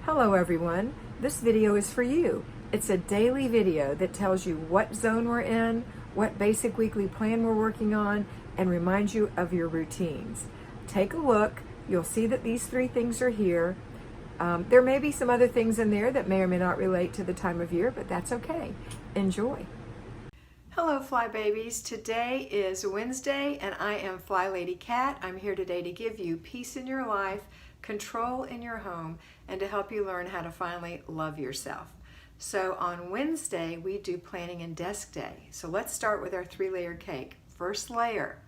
Hello everyone, this video is for you. It's a daily video that tells you what zone we're in, what basic weekly plan we're working on, and reminds you of your routines. Take a look, you'll see that these three things are here. There may be some other things in there that may or may not relate to the time of year, but that's okay. Enjoy. Hello Fly Babies, today is Wednesday and I am FlyLady Kat. I'm here today to give you peace in your life, control in your home, and to help you learn how to finally love yourself. So on Wednesday, we do planning and desk day. So let's start with our 3-layer cake. First layer,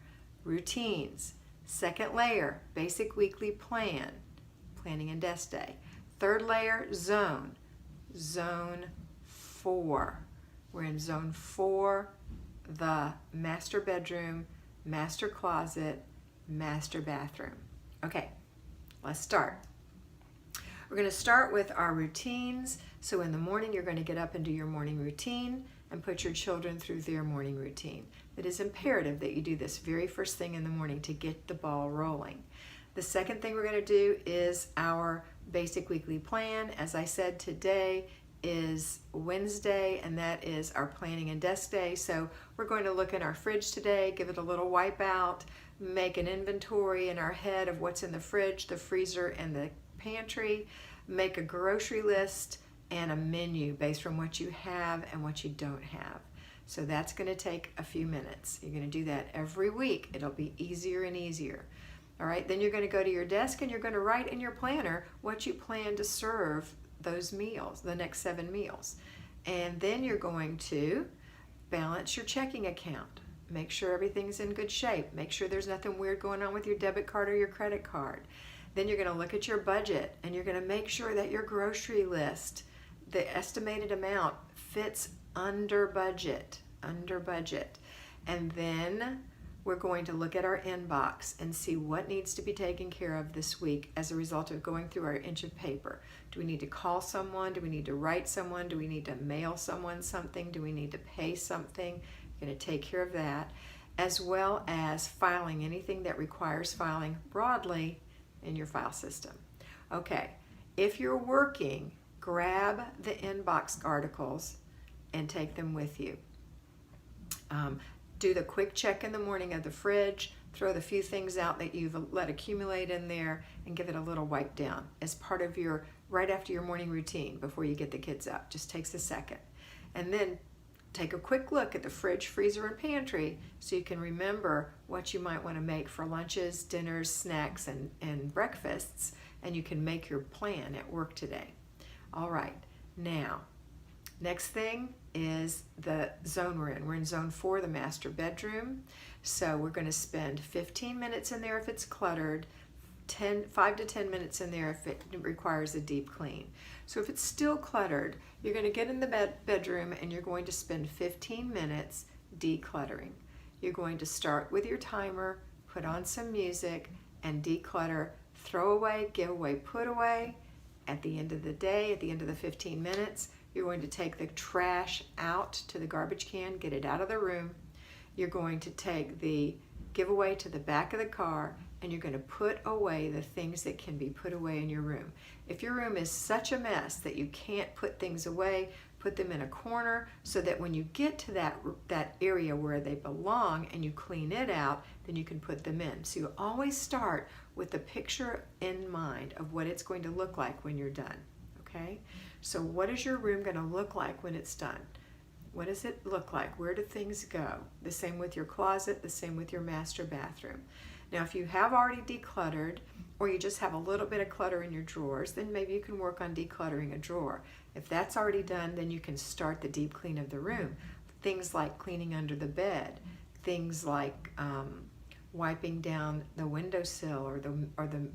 routines. Second layer, basic weekly plan, planning and desk day. Third layer, zone, zone 4. We're in zone 4, the master bedroom, master closet, master bathroom. Okay, let's start. We're going to start with our routines. So in the morning, you're going to get up and do your morning routine and put your children through their morning routine. It is imperative that you do this very first thing in the morning to get the ball rolling. The second thing we're going to do is our basic weekly plan. As I said, today is Wednesday, and that is our planning and desk day. So we're going to look in our fridge today, give it a little wipe out, make an inventory in our head of what's in the fridge, the freezer, and the pantry, make a grocery list and a menu based on what you have and what you don't have. So that's going to take a few minutes. You're going to do that every week. It'll be easier and easier. All right, then you're going to go to your desk and you're going to write in your planner what you plan to serve those meals, the next 7 meals. And then you're going to balance your checking account. Make sure everything's in good shape. Make sure there's nothing weird going on with your debit card or your credit card. Then you're going to look at your budget and you're going to make sure that your grocery list, the estimated amount, fits under budget. And then we're going to look at our inbox and see what needs to be taken care of this week as a result of going through our inch of paper. Do we need to call someone? Do we need to write someone? Do we need to mail someone something? Do we need to pay something? You're going to take care of that, as well as filing anything that requires filing broadly in your file system. Okay, if you're working, grab the inbox articles and take them with you. Do the quick check in the morning of the fridge, throw the few things out that you've let accumulate in there, and give it a little wipe down as part of your, right after your morning routine before you get the kids up. Just takes a second. And then take a quick look at the fridge, freezer, and pantry so you can remember what you might want to make for lunches, dinners, snacks, and breakfasts, and you can make your plan at work today. All right, now, next thing is the zone we're in. We're in zone 4, the master bedroom. So we're going to spend 15 minutes in there if it's cluttered, 5 to 10 minutes in there if it requires a deep clean. So if it's still cluttered, you're going to get in the bedroom and you're going to spend 15 minutes decluttering. You're going to start with your timer, put on some music, and declutter, throw away, give away, put away. At the end of the day, at the end of the 15 minutes, you're going to take the trash out to the garbage can, get it out of the room. You're going to take the giveaway to the back of the car, and you're going to put away the things that can be put away in your room. If your room is such a mess that you can't put things away, put them in a corner so that when you get to that area where they belong and you clean it out, then you can put them in. So you always start with the picture in mind of what it's going to look like when you're done. Okay? So what is your room going to look like when it's done? What does it look like? Where do things go? The same with your closet, the same with your master bathroom. Now, if you have already decluttered, or you just have a little bit of clutter in your drawers, then maybe you can work on decluttering a drawer. If that's already done, then you can start the deep clean of the room. Things like cleaning under the bed, things like wiping down the windowsill or the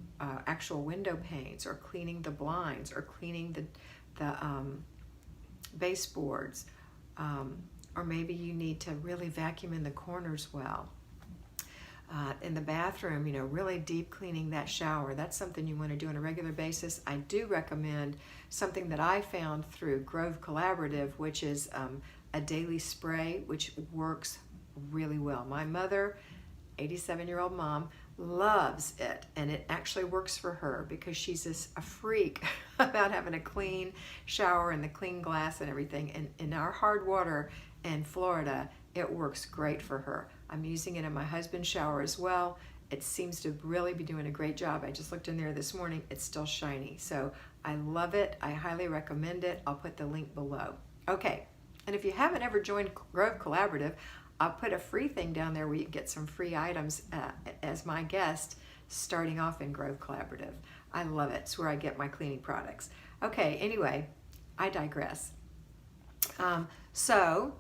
actual window panes, or cleaning the blinds, or cleaning the baseboards, or maybe you need to really vacuum in the corners well. In the bathroom, really deep cleaning that shower. That's something you want to do on a regular basis. I do recommend something that I found through Grove Collaborative, which is a daily spray, which works really well. My mother 87-year-old mom loves it, and it actually works for her because she's a freak about having a clean shower and the clean glass and everything. And in our hard water in Florida, it works great for her. I'm using it in my husband's shower as well. It seems to really be doing a great job. I just looked in there this morning. It's still shiny. So I love it. I highly recommend it. I'll put the link below. Okay, and if you haven't ever joined Grove Collaborative, I'll put a free thing down there where you can get some free items as my guest starting off in Grove Collaborative. I love it. It's where I get my cleaning products. Okay, anyway, I digress. So,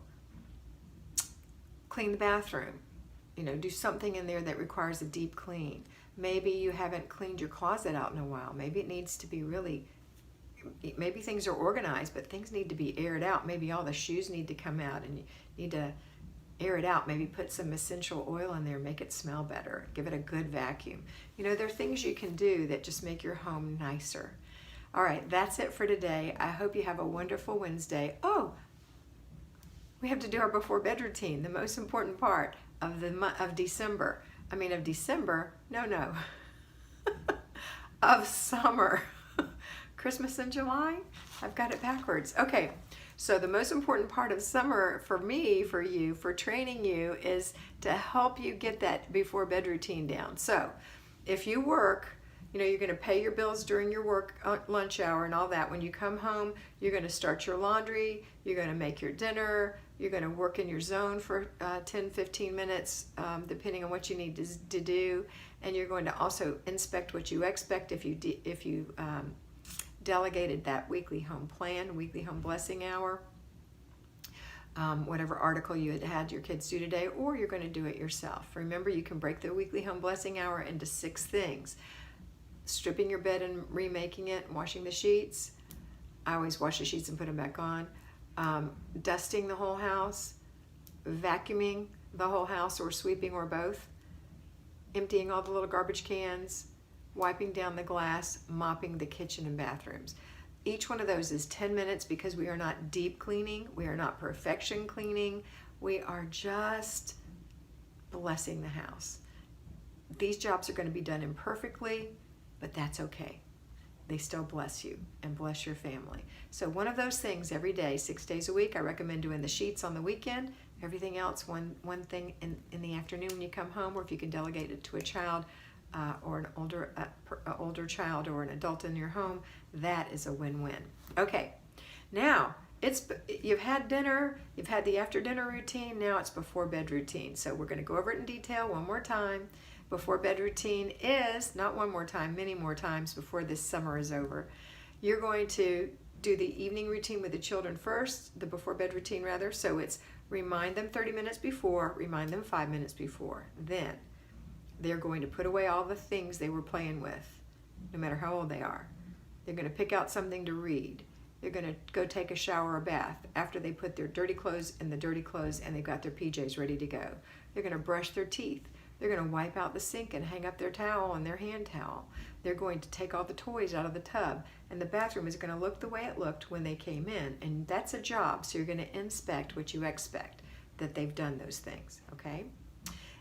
clean the bathroom. You know, do something in there that requires a deep clean. Maybe you haven't cleaned your closet out in a while. Maybe it needs to be really, maybe things are organized, but things need to be aired out. Maybe all the shoes need to come out and you need to air it out. Maybe put some essential oil in there, make it smell better, give it a good vacuum. You know, there are things you can do that just make your home nicer. All right, that's it for today. I hope you have a wonderful Wednesday. Oh, we have to do our before bed routine, the most important part of the month of December. Of December? No. Of summer. Christmas in July? I've got it backwards. Okay. So the most important part of summer for me, for you, for training you is to help you get that before bed routine down. So if you work, you know, you're going to pay your bills during your work lunch hour and all that. When you come home, you're going to start your laundry, you're going to make your dinner, you're going to work in your zone for 10-15 minutes, depending on what you need to do. And you're going to also inspect what you expect if you delegated that weekly home plan, weekly home blessing hour, whatever article you had your kids do today, or you're going to do it yourself. Remember, you can break the weekly home blessing hour into 6 things. Stripping your bed and remaking it, washing the sheets. I always wash the sheets and put them back on. Dusting the whole house, vacuuming the whole house or sweeping or both, emptying all the little garbage cans, wiping down the glass, mopping the kitchen and bathrooms. Each one of those is 10 minutes because we are not deep cleaning. We are not perfection cleaning. We are just blessing the house. These jobs are going to be done imperfectly, but that's okay. They still bless you and bless your family. So one of those things every day, 6 days a week. I recommend doing the sheets on the weekend. Everything else, one thing in the afternoon when you come home, or if you can delegate it to a child, or an older child or an adult in your home, that is a win-win. Okay, now you've had dinner, you've had the after dinner routine, now it's before bed routine. So we're going to go over it in detail one more time. Before bed routine is, not one more time, many more times before this summer is over. You're going to do the evening routine with the children first, the before bed routine rather. So it's remind them 30 minutes before, remind them 5 minutes before. Then they're going to put away all the things they were playing with, no matter how old they are. They're going to pick out something to read. They're going to go take a shower or bath after they put their dirty clothes in the dirty clothes and they've got their PJs ready to go. They're going to brush their teeth. They're going to wipe out the sink and hang up their towel and their hand towel. They're going to take all the toys out of the tub, and the bathroom is going to look the way it looked when they came in. And that's a job, so you're going to inspect what you expect, that they've done those things, okay?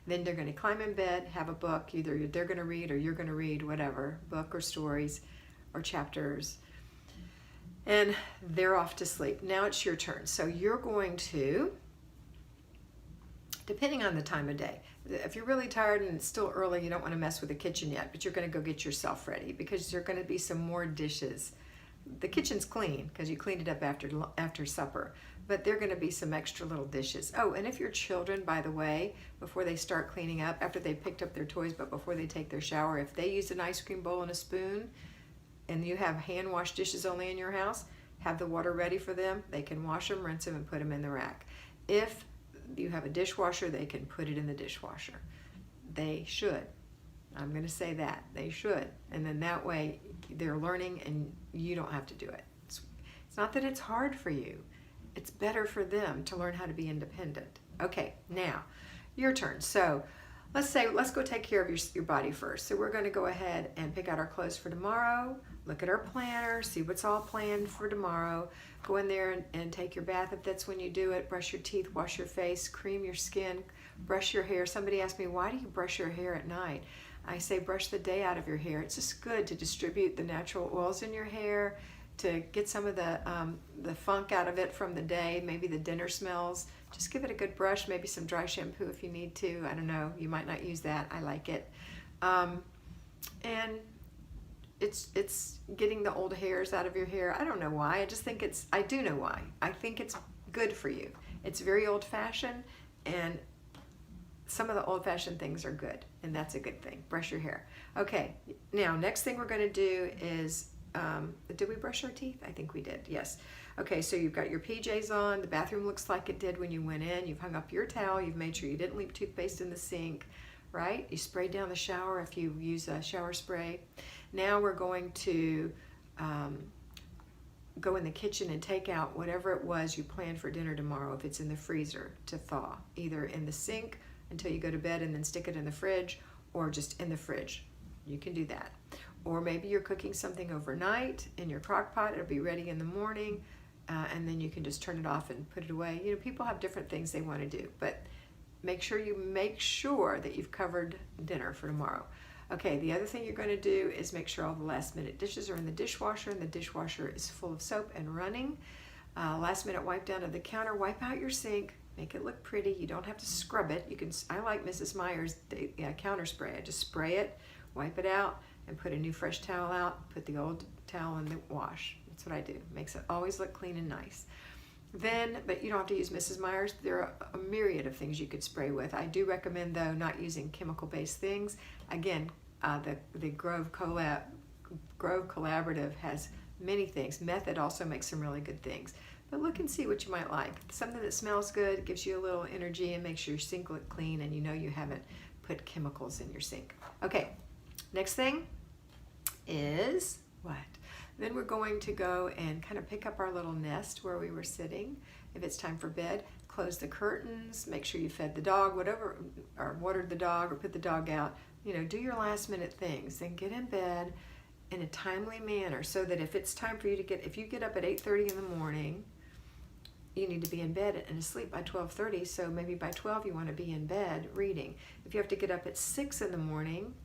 Then they're going to climb in bed, have a book, either they're going to read or you're going to read, whatever, book or stories or chapters, and they're off to sleep. Now it's your turn. So you're going to, depending on the time of day, if you're really tired and it's still early, you don't want to mess with the kitchen yet, but you're going to go get yourself ready because there are going to be some more dishes. The kitchen's clean because you cleaned it up after supper, but there are going to be some extra little dishes. Oh, and if your children, by the way, before they start cleaning up, after they picked up their toys, but before they take their shower, if they use an ice cream bowl and a spoon and you have hand wash dishes only in your house, have the water ready for them. They can wash them, rinse them, and put them in the rack. If you have a dishwasher, they can put it in the dishwasher. They should. I'm going to say that. They should. And then that way they're learning and you don't have to do it. It's not that it's hard for you. It's better for them to learn how to be independent. Okay, now your turn. So let's go take care of your body first. So we're going to go ahead and pick out our clothes for tomorrow, look at our planner, see what's all planned for tomorrow, go in there and take your bath if that's when you do it, brush your teeth, wash your face, cream your skin, brush your hair. Somebody asked me, why do you brush your hair at night? I say brush the day out of your hair. It's just good to distribute the natural oils in your hair, to get some of the funk out of it from the day, maybe the dinner smells. Just give it a good brush, maybe some dry shampoo if you need to. I don't know, you might not use that. I like it. And it's getting the old hairs out of your hair. I don't know why. I just think I do know why. I think it's good for you. It's very old-fashioned, and some of the old-fashioned things are good, and that's a good thing. Brush your hair. Okay, now next thing we're going to do is, did we brush our teeth? I think we did, yes. Okay, so you've got your PJs on. The bathroom looks like it did when you went in. You've hung up your towel. You've made sure you didn't leave toothpaste in the sink, right? You sprayed down the shower if you use a shower spray. Now we're going to go in the kitchen and take out whatever it was you planned for dinner tomorrow, if it's in the freezer, to thaw, either in the sink until you go to bed and then stick it in the fridge, or just in the fridge. You can do that. Or maybe you're cooking something overnight in your crock pot. It'll be ready in the morning, and then you can just turn it off and put it away. You know, people have different things they want to do, but make sure that you've covered dinner for tomorrow. Okay, the other thing you're going to do is make sure all the last minute dishes are in the dishwasher, and the dishwasher is full of soap and running. Last minute wipe down of the counter. Wipe out your sink. Make it look pretty. You don't have to scrub it. You can. I like Mrs. Meyer's counter spray. I just spray it, wipe it out, and put a new fresh towel out. Put the old towel in the wash. That's what I do. Makes it always look clean and nice. Then, but you don't have to use Mrs. Meyer's. There are a myriad of things you could spray with. I do recommend, though, not using chemical-based things. Again, the Grove Collaborative has many things. Method also makes some really good things. But look and see what you might like. Something that smells good, gives you a little energy, and makes your sink look clean, and you know you haven't put chemicals in your sink. Okay, next thing is what? Then we're going to go and kind of pick up our little nest where we were sitting. If it's time for bed, close the curtains, make sure you fed the dog, whatever, or watered the dog, or put the dog out. You know, do your last minute things, then get in bed in a timely manner, so that if it's time for you to if you get up at 8:30 in the morning, you need to be in bed and asleep by 12:30, so maybe by 12 you want to be in bed reading. If you have to get up at 6 in the morning,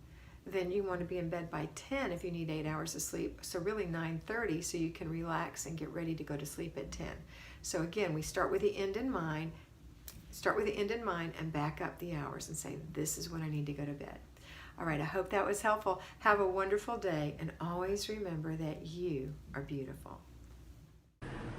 then you want to be in bed by 10 if you need 8 hours of sleep, so really 9:30, so you can relax and get ready to go to sleep at 10. So again, we start with the end in mind, and back up the hours and say, this is when I need to go to bed. All right, I hope that was helpful. Have a wonderful day, and always remember that you are beautiful.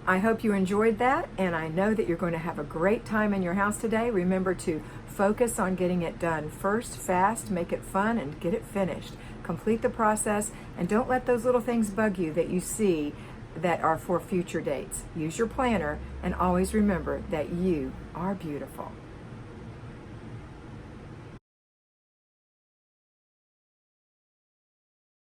I hope you enjoyed that, and I know that you're going to have a great time in your house today. Remember to focus on getting it done first, fast, make it fun, and get it finished. Complete the process, and don't let those little things bug you that you see that are for future dates. Use your planner, and always remember that you are beautiful.